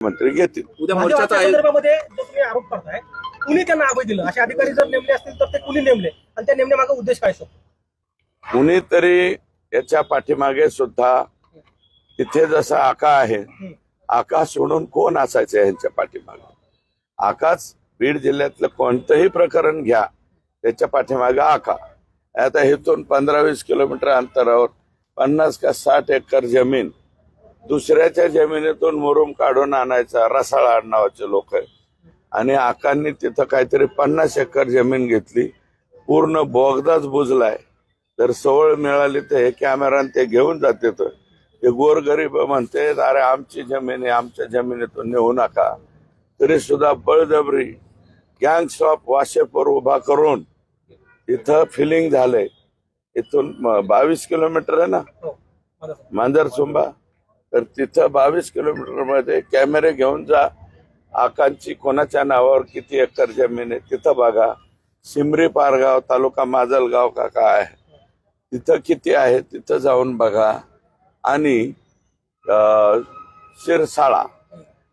मंत्री घेतील. उद्या मोर्चाचा संदर्भामध्ये जो तुम्ही आरोप करताय, कुणी त्यांना अभय दिलं? असे अधिकारी जर नेमले असतील तर ते कुणी नेमले आणि त्या नेमण्यामागे उद्देश काय असतो? कुणीतरी याच्या पाठीमागे सुद्धा तिथे जसा आका आहे, आका सोडून कोण असायचं यांच्या पाठीमागे? आकाच बीड जिल्ह्यातलं कोणतंही प्रकरण घ्या, त्याच्या पाठीमागे आका. आता इथून 15-20 किलोमीटर अंतरावर 50 का 60 एकर जमीन दुसऱ्याच्या जमिनीतून मुरुम काढून आणायचा रसाळा नावाचे लोक आहे. आणि आकांनी तिथं काहीतरी 50 एकर जमीन घेतली, पूर्ण बोगदाच बुजलाय. तर सवळ मिळाली तर हे कॅमेरा ते घेऊन जाते. तर ते गोरगरीब म्हणते अरे आमची जमीन आहे, आमच्या जमिनीतून नेऊ नका. तरी सुद्धा बळजबरी गँग्स ऑफ वाशेपूर उभा करून इथं फिलिंग झालंय. इथून 22 किलोमीटर आहे ना मांजरसुंबा, तर तिथं 22 किलोमीटर मध्ये कॅमेरे घेऊन जा. आकांची कोणाच्या नावावर किती एकर जमीन आहे तिथं बघा. सिमरी पारगाव तालुका माजलगाव का काय तिथं किती आहे तिथं जाऊन बघा. आणि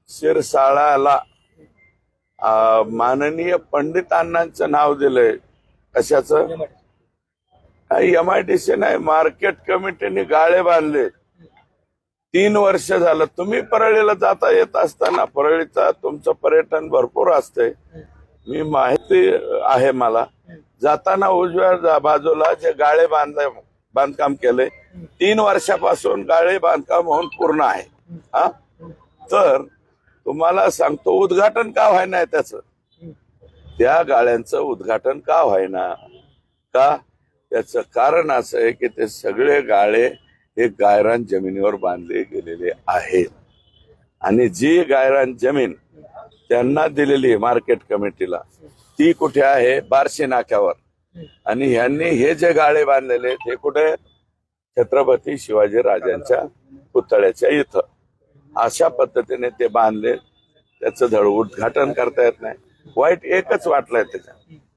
शिरसाळाला माननीय पंडित अण्णांचं नाव दिलंय. कशाचं? MIDC नाही, मार्केट कमिटीने गाळे बांधले. 3 वर्ष झालं. तुम्ही परळीला जाता येत असताना, परळीचा तुमचं पर्यटन भरपूर असते, मी माहिती आहे मला. जाताना उजव्या बाजूला जे गाळे बांधकाम केले 3 वर्षापासून गाळे बांधकाम होऊन पूर्ण आहे. हा, तर तुम्हाला सांगतो उद्घाटन का व्हायना त्याचं? त्या गाळ्यांचं उद्घाटन का व्हायना? का? याचं कारण असं आहे की ते सगळे गाळे हे गायरान जमिनीवर बांधले गेलेले आहेत. आणि जी गायरान जमीन त्यांना दिलेली मार्केट कमिटीला ती कुठे आहे? बार्शी नाक्यावर. आणि ह्यांनी हे जे गाळे बांधलेले ते कुठे? छत्रपती शिवाजी राजांच्या पुतळ्याच्या इथं. अशा पद्धतीने ते बांधले. त्याचं धड उद्घाटन करता येत नाही. वाईट एकच वाटलंय त्याच्या.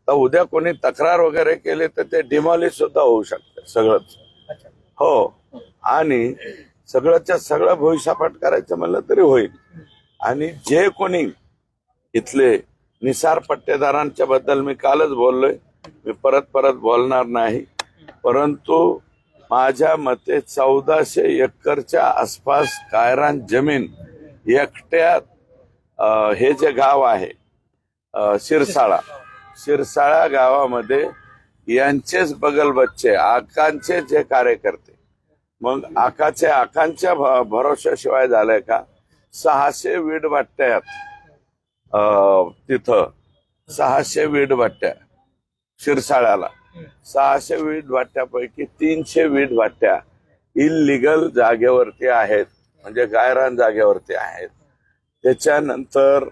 तर उद्या कोणी तक्रार वगैरे केली तर ते डिमॉलिश सुद्धा होऊ शकतं सगळंच. हो, आणि सगळ्याच्या सगळं भुईसपाट करायचं म्हणलं तरी होईल. आणि जे कोणी इथले निसार पट्टेदारांच्या बद्दल मी कालच बोललोय, मी परत बोलणार नाही. परंतु माझ्या मते 1400 एकरच्या आसपास गायरान जमीन एकट्यात हे जे गाव आहे शिरसाळा गावामध्ये यांचेच बगल बच्चे आकांचे जे कार्यकर्ते, मग आकांच्या भरोशाशिवाय झालंय का? 600 वीट भट्ट्यात तिथं 600 वीट भट्ट्या शिरसाळ्याला 600 वीट भट्ट्यापैकी 300 वीट भट्ट्या इल्लीगल जागेवरती आहेत, म्हणजे गायरान जागेवरती आहेत. त्याच्यानंतर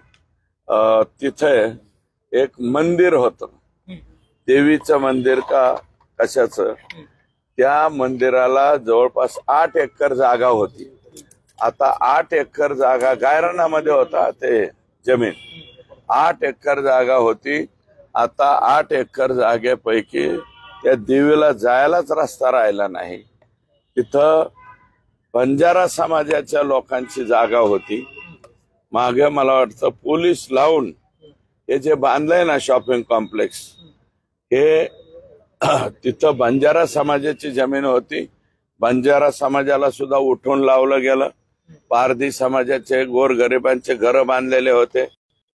तिथे एक मंदिर होतं, देवीचं मंदिर का कशाचं, त्या मंदिराला जवळपास 8 एकर जागा होती. आता 8 एकर जागा गायरानामध्ये होता ते जमीन. 8 एकर जागा होती. आता 8 एकर जागेपैकी त्या देवीला जायलाच रस्ता राहिला नाही. तिथं बंजारा समाजाच्या लोकांची जागा होती. मागे मला वाटतं पोलीस लावून हे जे बांधलंय ना शॉपिंग कॉम्प्लेक्स, हे तिथं बंजारा समाजाची जमीन होती. बंजारा समाजाला सुद्धा उठून लावलं गेलं. पारधी समाजाचे गोरगरिबांचे घरं बांधलेले होते,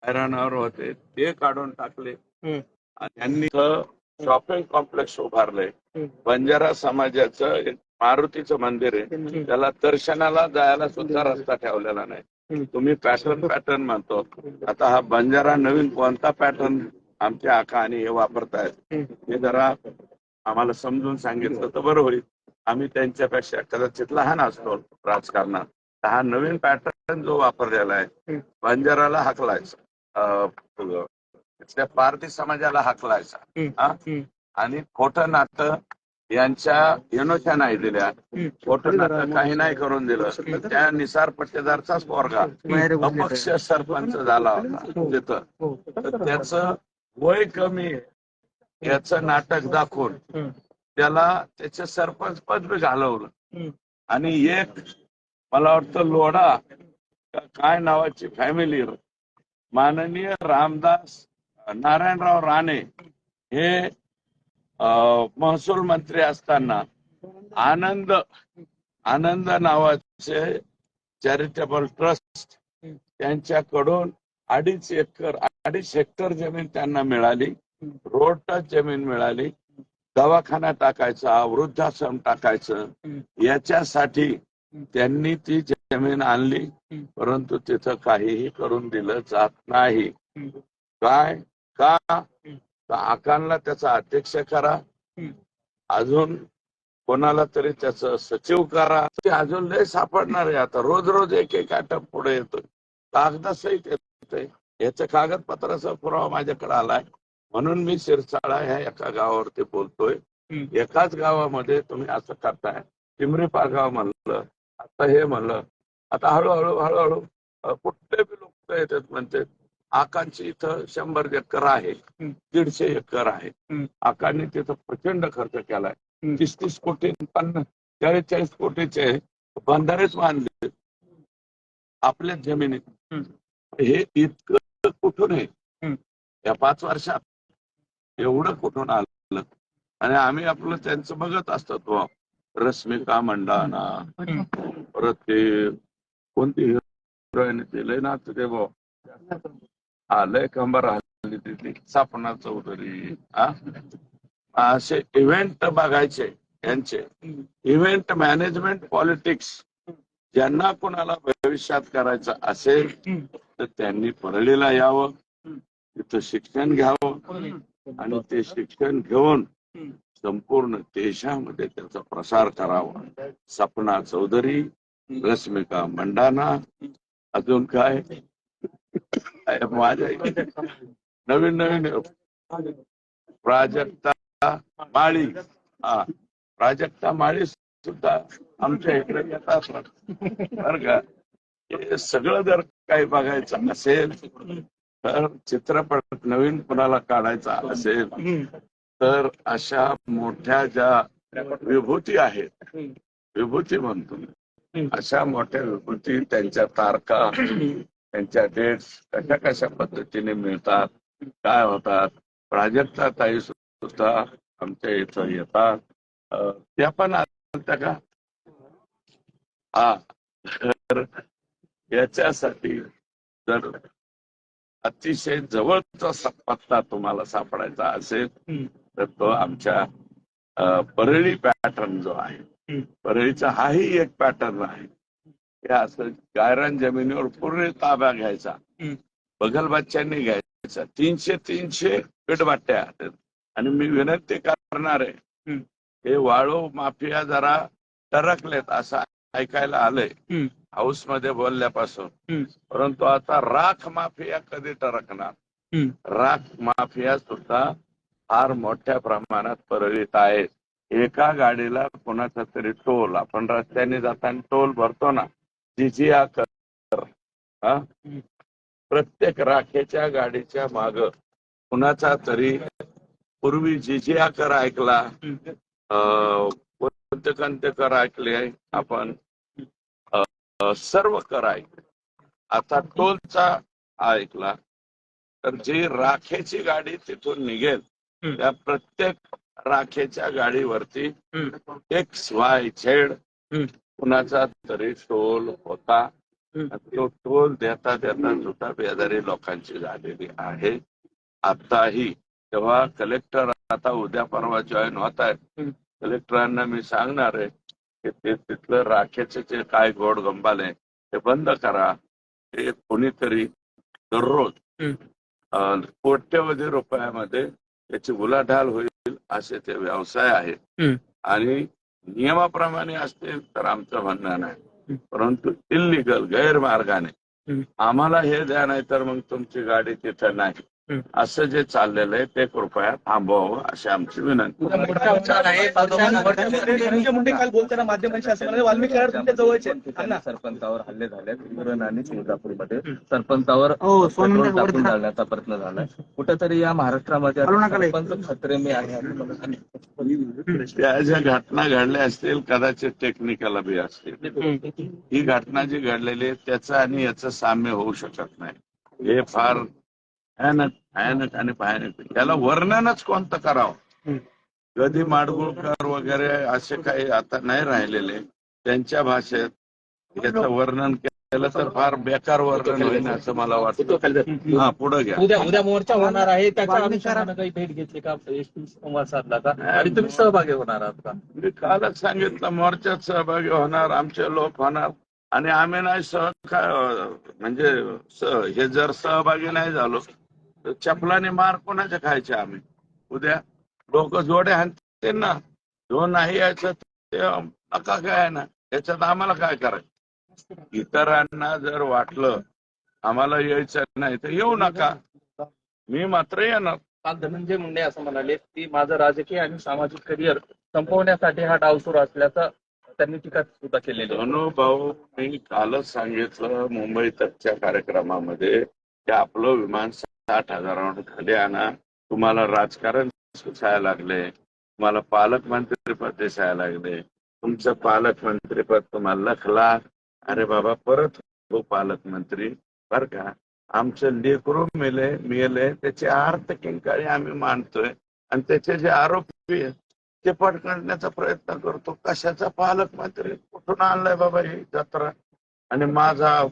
हैराणावर होते, ते काढून टाकले. त्यांनी शॉपिंग कॉम्प्लेक्स उभारले. बंजारा समाजाचं एक मारुतीचं मंदिर आहे, त्याला दर्शनाला जायला सुद्धा रस्ता ठेवलेला नाही. तुम्ही पॅटर्न म्हणतो. आता हा बंजारा नवीन कोणता पॅटर्न आमचे आका आणि हे वापरतायत हे जरा आम्हाला समजून सांगितलं तर बरं होईल. आम्ही त्यांच्यापेक्षा कदाचित लहान असतो राजकारणात. हा नवीन पॅटर्न जो वापरलेला आहे, बंजाराला हाकलायचा, तिथल्या पारधी समाजाला हाकलायचा, आणि खोटं नातं यांच्या येणोच्या नाही दिल्या. खोटं नातं काही नाही करून दिलं. त्या निसार पट्टेदारचाच पोरगा अपक्ष सरपंच झाला होता तिथं. तर त्याचं वय कमी याचं नाटक दाखवून त्याला त्याचे सरपंच पद घालवलं. आणि एक मला वाटतं लोढा काय नावाची फॅमिली माननीय रामदास नारायणराव राणे हे महसूल मंत्री असताना आनंद आनंद नावाचे चॅरिटेबल ट्रस्ट त्यांच्याकडून 2.5 हेक्टर जमीन त्यांना मिळाली, रोड टच जमीन मिळाली, दवाखाना टाकायचा, वृद्धाश्रम टाकायचं, याच्यासाठी त्यांनी ती जमीन आणली, परंतु तिथं काहीही करून दिलं जात नाही. काय का आकांना त्याचा अध्यक्ष करा, अजून कोणाला तरी त्याचं सचिव करा, ते अजून लय सापडणार आहे. आता रोज रोज एक आटप पुढे येतोय, कागदासहित येतोय. याच्या कागदपत्राचा पुरावा माझ्याकडे आलाय, म्हणून मी शिरसाळा ह्या एका गावावरती बोलतोय. एकाच गावामध्ये तुम्ही असं करताय. पिंपरी पारगाव म्हणलं, आता हे म्हणलं, आता हळूहळू कुठले बी लोक येतात म्हणते आकांची इथं 100 एकर आहे, 150 एकर आहे. आकांनी तिथं प्रचंड खर्च केलाय. 30 कोटी 40 कोटीचे बंधारेच बांधले आपल्याच जमिनीत. हे इतकं कुठून आहे या 5 वर्षात? एवढं कुठून आलं? आणि आम्ही आपलं त्यांचं बघत असतो. तो रश्मिका मंडाना, परत ते कोणती हिरोईन दिलंय ना ते भाऊ, लय कंबर हल्ली तिथली सपना चौधरी. असे इव्हेंट बघायचे यांचे, इव्हेंट मॅनेजमेंट पॉलिटिक्स. ज्यांना कोणाला भविष्यात करायचं असेल तर त्यांनी परळीला यावं, तिथं शिक्षण घ्यावं आणि ते शिक्षण घेऊन संपूर्ण देशामध्ये त्याचा प्रसार करावा. सपना चौधरी, रश्मिका मंडाना, अजून काय माझ्या नवीन प्राजक्ता माळी. प्राजक्ता माळी सुद्धा आमच्या इकडे येतात बरं का. हे सगळं जर काही बघायचं असेल तर, चित्रपट नवीन कुणाला काढायचा असेल तर अशा मोठ्या ज्या विभूती आहेत, विभूती म्हणतो, अशा मोठ्या विभूती, त्यांच्या तारखा, त्यांच्या डेट्स कशा पद्धतीने मिळतात, काय होतात. प्राजक्ता ताई सुद्धा आमच्या इथं येतात. त्या पण आल्या का? तर याच्यासाठी जर अतिशय जवळचा पत्ता तुम्हाला सापडायचा असेल तर तो आमच्या परळी पॅटर्न जो आहे, परळीचा हाही एक पॅटर्न आहे. हे असं गायरान जमिनीवर पूर्ण ताबा घ्यायचा, बगलबच्च्यांनी घ्यायचा. 300 पेटवाट्या. आणि मी विनंती करणार आहे, हे वाळू माफिया जरा टरकलेत असं ऐकायला आलंय हाऊस मध्ये बोलल्यापासून, परंतु आता राख माफिया कधी टरकणार? राख माफिया सुद्धा फार मोठ्या प्रमाणात परळीत आहेत. एका गाडीला कोणाचा तरी टोल, आपण रस्त्याने जाताना टोल भरतो ना, जिजिया कर, प्रत्येक राखेच्या गाडीच्या माग कुणाचा तरी, पूर्वी जिजिया कर ऐकला, कोणते कर ऐकले आपण, सर्व कर ऐकले, आता टोलचा ऐकला. तर जी राखेची गाडी तिथून निघेल त्या प्रत्येक राखेच्या गाडीवरती XYZ कुणाचा तरी टोल होता. तो टोल देता सुद्धा बेजारी लोकांची झालेली आहे आताही. तेव्हा कलेक्टर आता उद्या परवा जॉईन होत आहेत. कलेक्टरांना मी सांगणार आहे की ते तिथलं राखेचे जे काय गोड गंबाले ते बंद करा. ते कोणीतरी दररोज कोट्यवधी रुपयामध्ये त्याची उलाढाल होईल असे ते व्यवसाय आहेत. आणि नियमाप्रमाणे असतील तर आमचं म्हणणं नाही, परंतु इलिगल गैरमार्गाने आम्हाला हे द्या, नाही तर मग तुमची गाडी तिथं नाही, असं जे चाललेलं आहे ते कृपया थांबवावं अशी आमची विनंती. धनंजय मुंडे काल बोलताना माध्यमांशी असं म्हणाले वाल्मिकी कराड तुमच्या जवळचे आहेत. अण्णा सरपंचावर हल्ले झाले उरण आणि तुळजापूरमध्ये सरपंचावर पेट्रोल टाकून जाळण्याचा प्रयत्न झालाय. कुठेतरी या महाराष्ट्रामध्ये सरपंच खतरे में आहे असं मला सांगितलं. त्या ज्या घटना घडल्या असतील कदाचित टेक्निकल बी असतील. ही घटना जी घडलेली आहे त्याचं आणि याचं साम्य होऊ शकत नाही. हे फार भयानक भयानक आणि भयानक. त्याला वर्णनच कोणतं करावं. कधी माडगुळकर वगैरे असे काही आता नाही राहिलेले त्यांच्या भाषेत याचं वर्णन केलं तर फार बेकार वर्णन होईल असं मला वाटतं. हा पुढे घ्या. उद्या मोर्चा होणार आहे त्याच्या अनुषंगानं काही भेट घेतली का संवाद साधला का आणि तुम्ही सहभागी होणार आहात का? मी कालच सांगितलं मोर्चात सहभागी होणार आमचे लोक होणार आणि आम्ही नाही म्हणजे हे जर सहभागी नाही झालो तर चपलाने मार कोणाच्या खायचे आम्ही. उद्या लोक जोडे हाणतील ना. जो नाही यायचं ते नका काय ना याच्यात आम्हाला काय करायचं. इतरांना जर वाटलं आम्हाला यायचं नाही तर येऊ नका. मी मात्र येणार. काल धनंजय मुंडे असं म्हणाले की माझं राजकीय आणि सामाजिक करिअर संपवण्यासाठी हा डाव सुरू असल्याचं त्यांनी टीका सुद्धा केलेली. भाऊ मी कालच सांगितलं मुंबई तकच्या कार्यक्रमामध्ये की आपलं विमान 60,000 खाली आणा. तुम्हाला राजकारण दिसायला लागले. तुम्हाला पालकमंत्रीपद दिसायला लागले. तुमचं पालकमंत्रीपद तुम्हाला लखला. अरे बाबा परत हो पालकमंत्री बर का. आमचं लेकरू मेले त्याचे अर्थ किंकाळी आम्ही मानतोय आणि त्याचे जे आरोपी आहेत ते पकडण्याचा प्रयत्न करतो. कशाचा पालकमंत्री कुठून आणलाय बाबा ही जत्रा. आणि माझा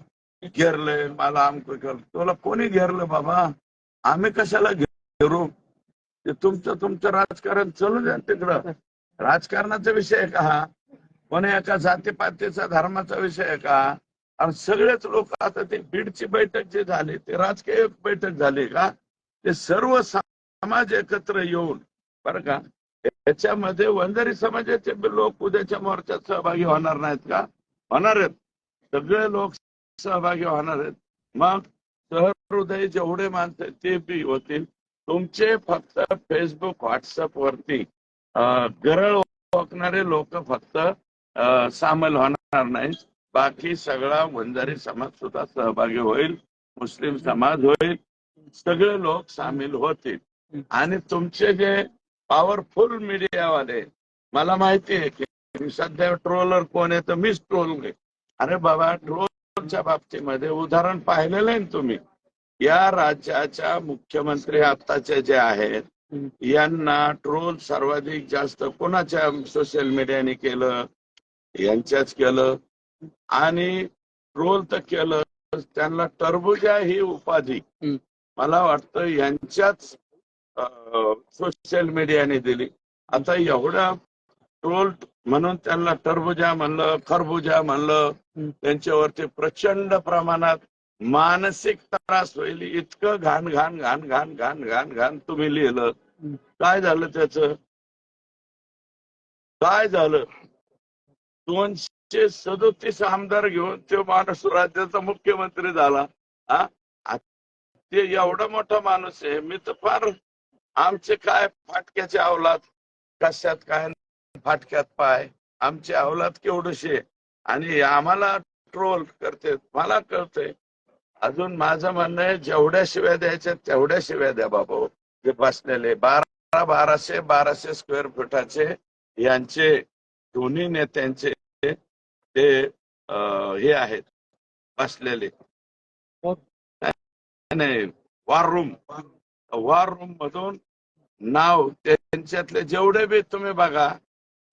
घेरलंय मला आमक केलं. तुला कोणी घेरलं बाबा. आम्ही कशाला घेरू. ते तुमचं राजकारण चालू द्या तिकडं. राजकारणाचा विषय आहे का हा. कोणी एका जातीपातीचा धर्माचा विषय आहे का. आणि सगळेच लोक आता ते बीडची बैठक जी झाली ते राजकीय बैठक झाली का. ते सर्व समाज एकत्र येऊन बरं का याच्यामध्ये वंजारी समाजाचे लोक उद्याच्या मोर्चात सहभागी होणार नाहीत का. होणार आहेत. सगळे लोक सहभागी होणार आहेत. मग सहृदय जेवढे माणसं ते बी होतील. तुमचे फक्त फेसबुक व्हॉट्सअप वरती गरळ ओकणारे लोक फक्त सामील होणार नाहीत. बाकी सगळा वंजारी समाज सुद्धा सहभागी होईल. मुस्लिम समाज होईल. सगळे लोक सामील होतील. आणि तुमचे जे पॉवरफुल मीडियावाले मला माहिती आहे की सध्या ट्रोलर कोण आहे तर मीच ट्रोल घे. अरे बाबा ट्रोलच्या बाबतीमध्ये उदाहरण पाहिलेलं आहे तुम्ही. या राज्याच्या मुख्यमंत्री आत्ताचे जे आहेत यांना ट्रोल सर्वाधिक जास्त कोणाच्या सोशल मीडियाने केलं. यांच्याच केलं. आणि ट्रोल तर केलं. त्यांना टरबुजा ही उपाधी मला वाटतं यांच्याच सोशल मीडियाने दिली. आता एवढा ट्रोल म्हणून त्यांना टरबुजा म्हणलं खरबुजा म्हणलं. त्यांच्यावरती प्रचंड प्रमाणात मानसिक त्रास होईल इतकं घाण घाण घाण घाण घाण घाण घाण तुम्ही लिहिलं. काय झालं त्याचं. काय झालं. 237 आमदार घेऊन तो माणूस राज्याचा मुख्यमंत्री झाला. ते एवढा मोठा माणूस आहे. मी तर फार आमचे काय फाटक्याचे अवलाद कशात काय फाटक्यात पाय. आमचे अवलाद केवढेशे आणि आम्हाला ट्रोल करते. मला कळतंय. अजून माझं म्हणणं आहे जेवढ्या शिव्या द्यायच्या तेवढ्या शिव्या द्या बाबा. जे बसलेले 1200 स्क्वेअर फुटाचे यांचे दोन्ही नेत्यांचे ते हे आहेत बसलेले. नाही वॉर रूम मधून नाव त्यांच्यातले जेवढे बी तुम्ही बघा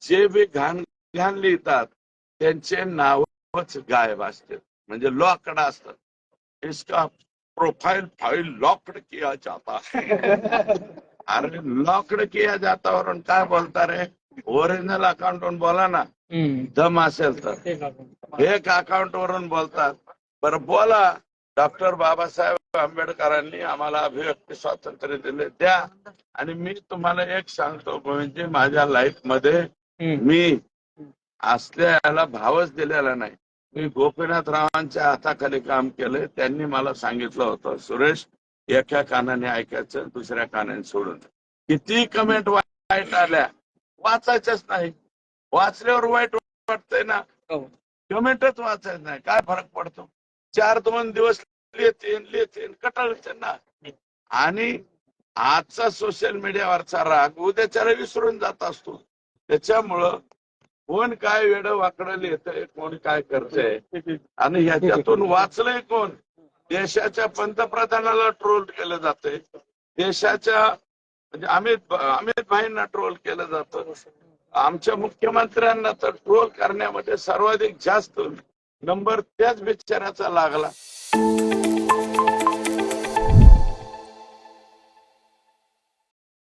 जे बी घाण लिहितात त्यांचे नावच गायब असतात. म्हणजे लॉकड असतात. इसका प्रोफाइल फाइल लॉकड किया जाता. अरे लॉकड किया जाता वरून काय बोलता रे. ओरिजिनल अकाउंट वरून बोला ना. दम असेल तर एक अकाउंट वरून बोलतात. बरं बोला. डॉक्टर बाबासाहेब आंबेडकरांनी आम्हाला अभिव्यक्ती स्वातंत्र्य दिले द्या. आणि मी तुम्हाला एक सांगतो म्हणजे माझ्या लाईफ मध्ये मी असल्याला भावच दिलेला नाही. मी गोपीनाथ रावांच्या हाताखाली काम केलंय. त्यांनी मला सांगितलं होतं सुरेश एका कानाने ऐकायचं दुसऱ्या कानाने सोडून. किती कमेंट वाईट आल्या वाचायच्याच नाही. वाचल्यावर वाईट वाटतंय ना, कमेंटच वाचायचं नाही. काय फरक पडतो? 4-2 दिवस लिहिते कटाळते ना. आणि आजचा सोशल मीडियावरचा राग उद्याच्याला विसरून जात असतो. त्याच्यामुळं कोण काय वेडं वाकडं लिहितंय, कोण काय करतंय आणि ह्याच्यातून वाचलंय कोण? देशाच्या पंतप्रधानाला ट्रोल केलं जातंय, देशाच्या म्हणजे अमित भाईंना ट्रोल केलं जातं, आमच्या मुख्यमंत्र्यांना तर ट्रोल करण्यामध्ये सर्वाधिक जास्त नंबर त्याच बिचाऱ्याचा लागला.